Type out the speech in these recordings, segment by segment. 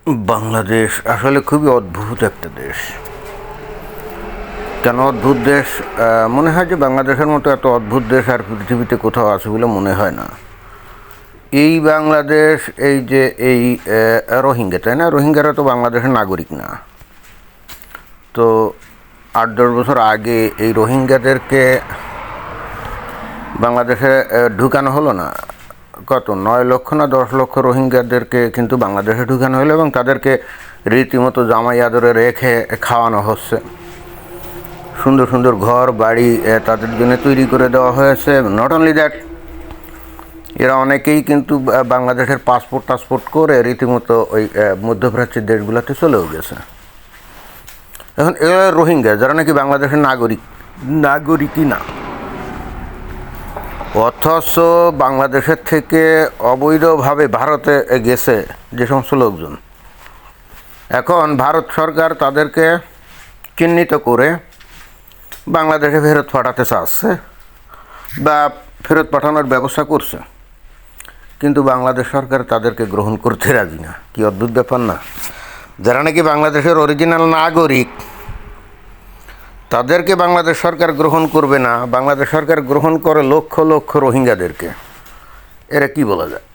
বাংলাদেশ আসলে খুবই অদ্ভুত একটা দেশ। কেন অদ্ভুত দেশ? মনে হয় যে বাংলাদেশের মতো এত অদ্ভুত দেশ আর পৃথিবীতে কোথাও আছে বলে মনে হয় না। এই বাংলাদেশ, এই যে এই রোহিঙ্গা, তাই না? রোহিঙ্গারা তো বাংলাদেশের নাগরিক না। তো 8-10 বছর আগে এই রোহিঙ্গাদেরকে বাংলাদেশে ঢুকানো হলো না? কত 9 লক্ষ না 10 লক্ষ রোহিঙ্গাদেরকে কিন্তু বাংলাদেশে ঢুকানো হলো এবং তাদেরকে রীতিমতো জামাই আদরে রেখে খাওয়ানো হচ্ছে। সুন্দর সুন্দর ঘর বাড়ি তাদের জন্য তৈরি করে দেওয়া হয়েছে। নট অনলি দ্যাট, এরা অনেকেই কিন্তু বাংলাদেশের পাসপোর্ট করে রীতিমতো ওই মধ্যপ্রাচ্যের দেশগুলোতে চলেও গেছে। এখন এরা রোহিঙ্গা যারা নাকি বাংলাদেশের নাগরিকই না, অথচ বাংলাদেশের থেকে অবৈধভাবে ভারতে গেছে যে সমস্ত লোকজন, এখন ভারত সরকার তাদেরকে চিহ্নিত করে বাংলাদেশে ফেরত পাঠাতে চাচ্ছে বা ফেরত পাঠানোর ব্যবস্থা করছে, কিন্তু বাংলাদেশ সরকার তাদেরকে গ্রহণ করতে রাজি না। কি অদ্ভুত ব্যাপার না? যারা নাকি বাংলাদেশের অরিজিনাল নাগরিক তাদেরকে বাংলাদেশ সরকার গ্রহণ করবে না, বাংলাদেশ সরকার গ্রহণ করে লক্ষ লক্ষ রোহিঙ্গাদেরকে। এরা কি বলা যায়?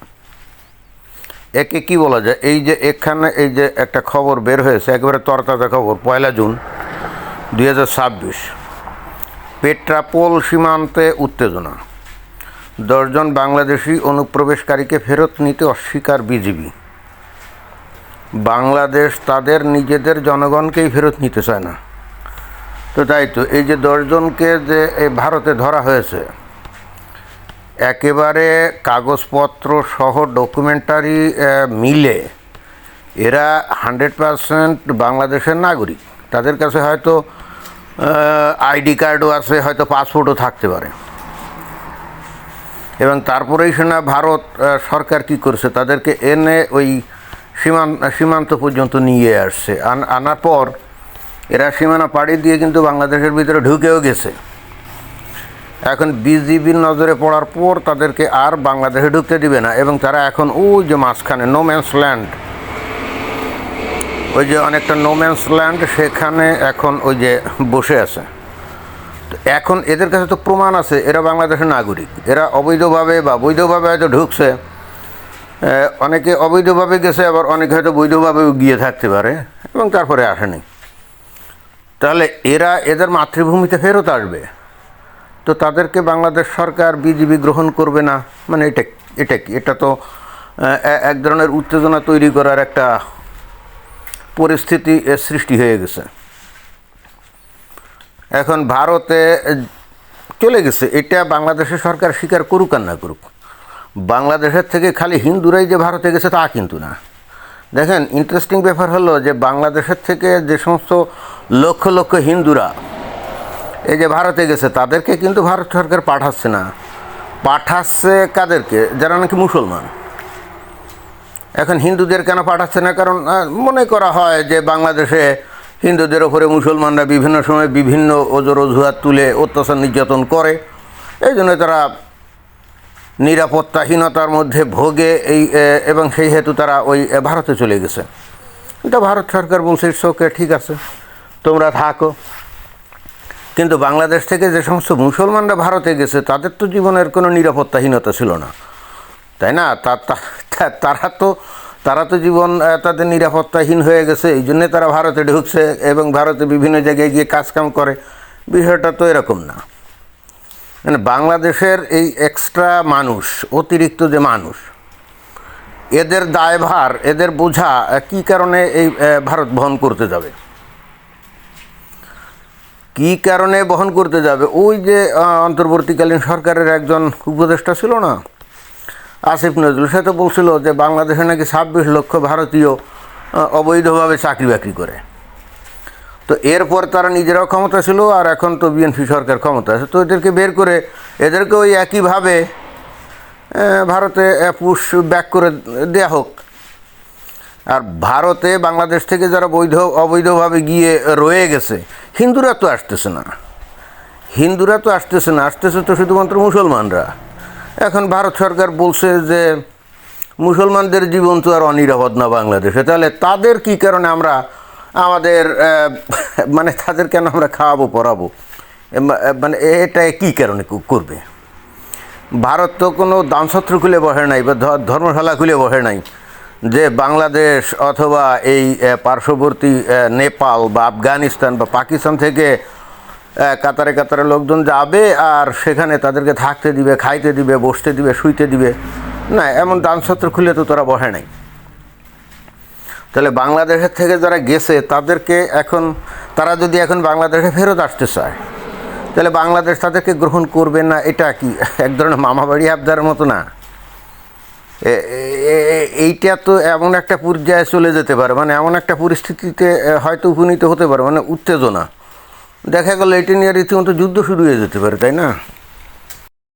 একে কি বলা যায়? এই যে এখানে এই যে একটা খবর বের হয়েছে, একেবারে তরতাজা খবর, 1 জুন 2026, পেট্রাপোল সীমান্তে উত্তেজনা, 10 জন বাংলাদেশি অনুপ্রবেশকারীকে ফেরত নিতে অস্বীকার বিজিবি। বাংলাদেশ তাদের নিজেদের জনগণকেই ফেরত নিতে চায় না। তো তাই তো এই যে 10 জনকে যে ভারতে ধরা হয়েছে, একেবারে কাগজপত্র সহ ডকুমেন্টারি মিলে এরা 100% বাংলাদেশের নাগরিক। তাদের কাছে হয়তো আইডি কার্ডও আছে, হয়তো পাসপোর্টও থাকতে পারে। এবং তারপরেই শোনা ভারত সরকার কি করছে, তাদেরকে এনে ওই সীমান্ত পর্যন্ত নিয়ে আসছে। আনার পর এরা সীমানা পাড়ি দিয়ে কিন্তু বাংলাদেশের ভিতরে ঢুকেও গেছে। এখন বিজিবির নজরে পড়ার পর তাদেরকে আর বাংলাদেশে ঢুকতে দিবে না, এবং তারা এখন ওই যে মাঝখানে নোম্যান্স ল্যান্ড, ওই যে অনেকটা নোম্যান্স ল্যান্ড, সেখানে এখন ওই যে বসে আছে। তো এখন এদের কাছে তো প্রমাণ আছে এরা বাংলাদেশের নাগরিক। এরা অবৈধভাবে বা বৈধভাবে হয়তো ঢুকছে, অনেকে অবৈধভাবে গেছে, আবার অনেকে হয়তো বৈধভাবেও গিয়ে থাকতে পারে এবং তারপরে আসেনি। তাহলে এরা এদের মাতৃভূমিতে ফেরত আসবে, তো তাদেরকে বাংলাদেশ সরকার বিজিবি গ্রহণ করবে না? মানে এটা কি? এটা তো এক ধরনের উত্তেজনা তৈরি করার একটা পরিস্থিতি সৃষ্টি হয়ে গেছে। এখন ভারতে চলে গেছে, এটা বাংলাদেশের সরকার স্বীকার করুক আর না করুক। বাংলাদেশের থেকে খালি হিন্দুরাই যে ভারতে গেছে তা কিন্তু না। দেখেন, ইন্টারেস্টিং ব্যাপার হলো যে বাংলাদেশের থেকে যে সমস্ত লক্ষ লক্ষ হিন্দুরা এই যে ভারতে গেছে, তাদেরকে কিন্তু ভারত সরকার পাঠাচ্ছে না। পাঠাচ্ছে কাদেরকে? যারা নাকি মুসলমান। এখন হিন্দুদের কেন পাঠাচ্ছে না? কারণ মনে করা হয় যে বাংলাদেশে হিন্দুদের ওপরে মুসলমানরা বিভিন্ন সময় বিভিন্ন অজুহাত তুলে অত্যাচার নির্যাতন করে, এই জন্য তারা নিরাপত্তাহীনতার মধ্যে ভোগে এবং সেই হেতু তারা ওই ভারতে চলে গেছে। এটা ভারত সরকার বলছে ওকে, ঠিক আছে, তোমরা থাকো। কিন্তু বাংলাদেশ থেকে যে সমস্ত মুসলমানরা ভারতে গেছে তাদের তো জীবনের কোনো নিরাপত্তাহীনতা ছিল না, তাই না? তারা তো জীবন তাদের নিরাপত্তাহীন হয়ে গেছে, এই জন্যে তারা ভারতে ঢুকছে এবং ভারতে বিভিন্ন জায়গায় গিয়ে কাজকাম করে। বিষয়টা তো এরকম না। মানে বাংলাদেশের এই এক্সট্রা মানুষ, অতিরিক্ত যে মানুষ, এদের দায়ভার, এদের বোঝা কী কারণে এই ভারত বহন করতে যাবে? কী কারণে বহন করতে যাবে? ওই যে অন্তর্বর্তীকালীন সরকারের একজন উপদেষ্টা ছিল না, আসিফ নজরুল, সে তো বলছিল যে বাংলাদেশে নাকি 26 লক্ষ ভারতীয় অবৈধভাবে চাকরি বাকরি করে। তো এরপর তারা নিজেরাও ক্ষমতা ছিল, আর এখন তো বিএনপি সরকার ক্ষমতা আছে, তো এদেরকে বের করে এদেরকে ওই একইভাবে ভারতে পুশ ব্যাক করে দেয়া হোক। আর ভারতে বাংলাদেশ থেকে যারা অবৈধভাবে গিয়ে রয়ে গেছে, হিন্দুরা তো আসতেছে না, আসতেছে তো শুধুমাত্র মুসলমানরা। এখন ভারত সরকার বলছে যে মুসলমানদের জীবন তো আর অনিরাপদ না বাংলাদেশে, তাহলে তাদের কি কারণে আমরা আমাদের মানে তাদের কেন আমরা খাওয়াবো পরাবো, মানে এটা কি কারণে করবে? ভারত তো কোনো দানছত্র খুলে বসে নাই বা ধর্মশালা খুলে বসে নাই যে বাংলাদেশ অথবা এই পার্শ্ববর্তী নেপাল বা আফগানিস্তান বা পাকিস্তান থেকে কাতারে কাতারে লোকজন যাবে আর সেখানে তাদেরকে থাকতে দিবে, খাইতে দিবে, বসতে দিবে, শুইতে দিবে না, এমন দানছত্র খুলে তো তারা বসে নাই। তাহলে বাংলাদেশের থেকে যারা গেছে তাদেরকে এখন তারা যদি এখন বাংলাদেশে ফেরত আসতে চায় তাহলে বাংলাদেশ তাদেরকে গ্রহণ করবে না? এটা কি এক ধরনের মামাবাড়ি আবদারের মতো না? এইটা তো এমন একটা পর্যায়ে চলে যেতে পারে, মানে এমন একটা পরিস্থিতিতে হয়তো উপনীত হতে পারে, মানে উত্তেজনা দেখা গেল এটা নিয়ে রীতিমতো যুদ্ধ শুরু হয়ে যেতে পারে, তাই না?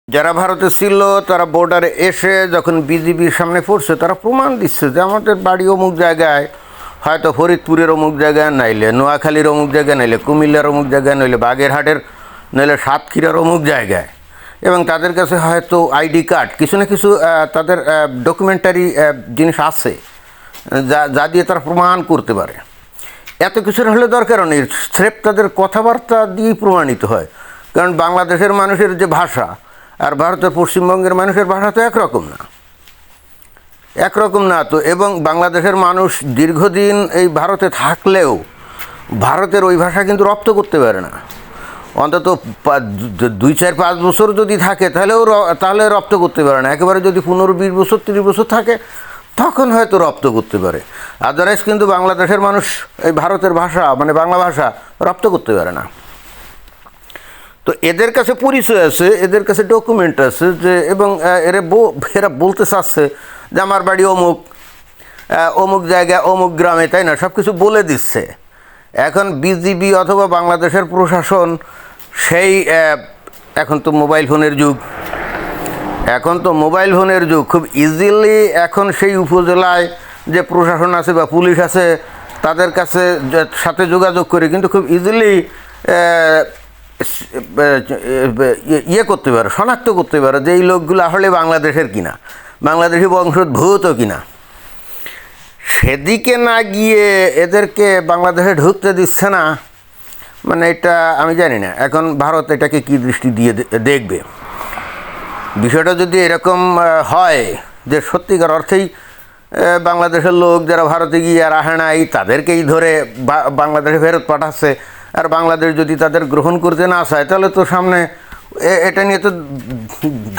যারা ভারতে ছিল তারা বর্ডারে এসে যখন বিজিবির সামনে পড়ছে তারা প্রমাণ দিচ্ছে যে আমাদের বাড়ি অমুক জায়গায়, হয়তো ফরিদপুরের অমুক জায়গায়, নাইলে নোয়াখালীর অমুক জায়গায়, নাইলে কুমিল্লার অমুক জায়গায়, নইলে বাগেরহাটের, নইলে সাতক্ষীরার অমুক জায়গায়, এবং তাদের কাছে হয়তো আইডি কার্ড কিছু না কিছু তাদের ডকুমেন্টারি জিনিস আছে যা দিয়ে তারা প্রমাণ করতে পারে। এত কিছুর হলে দরকারও নেই, স্রেফ তাদের কথাবার্তা দিয়েই প্রমাণিত হয়। কারণ বাংলাদেশের মানুষের যে ভাষা আর ভারতের পশ্চিমবঙ্গের মানুষের ভাষা তো একরকম না তো। এবং বাংলাদেশের মানুষ দীর্ঘদিন এই ভারতে থাকলেও ভারতের ওই ভাষা কিন্তু রপ্ত করতে পারে না। অন্তত 2-4-5 বছর যদি থাকে তাহলে রপ্ত করতে পারে না। একেবারে যদি 15-20 বছর 30 বছর থাকে তখন হয়তো রপ্ত করতে পারে। আদারওয়াইজ কিন্তু বাংলাদেশের মানুষ এই ভারতের ভাষা মানে বাংলা ভাষা রপ্ত করতে পারে না। তো এদের কাছে পরিচয় আছে, এদের কাছে ডকুমেন্ট আছে যে, এবং এরা বলতে চাচ্ছে যে আমার বাড়ি অমুক জায়গায় অমুক গ্রামে, তাই না? সব কিছু বলে দিচ্ছে। এখন বিজিবি অথবা বাংলাদেশের প্রশাসন সেই এখন তো মোবাইল ফোনের যুগ, খুব ইজিলি এখন সেই উপজেলায় যে প্রশাসন আছে বা পুলিশ আছে তাদের সাথে যোগাযোগ করে কিন্তু খুব ইজিলি করতে পারে, শনাক্ত করতে পারে যে এই লোকগুলো আসলে বাংলাদেশের কিনা, বাংলাদেশি বংশোদ্ভূত কিনা। সেদিকে না গিয়ে এদেরকে বাংলাদেশে ঢুকতে দিচ্ছে না, মানে এটা আমি জানি না এখন ভারত এটাকে কী দৃষ্টি দিয়ে দেখবে। বিষয়টা যদি এরকম হয় যে সত্যিকার অর্থেই বাংলাদেশের লোক যারা ভারতে গিয়ে আর আসে নাই তাদেরকেই ধরে বাংলাদেশে ফেরত পাঠাচ্ছে, আর বাংলাদেশ যদি তাদের গ্রহণ করতে না চায় তাহলে তো সামনে এটা নিয়ে তো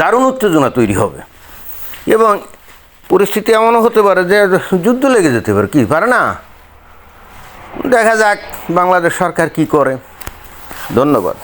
দারুণ উত্তেজনা তৈরি হবে, এবং পরিস্থিতি এমনও হতে পারে যে যুদ্ধ লেগে যেতে পারে, কি পারে না? দেখা যাক বাংলাদেশ সরকার কি করে। ধন্যবাদ।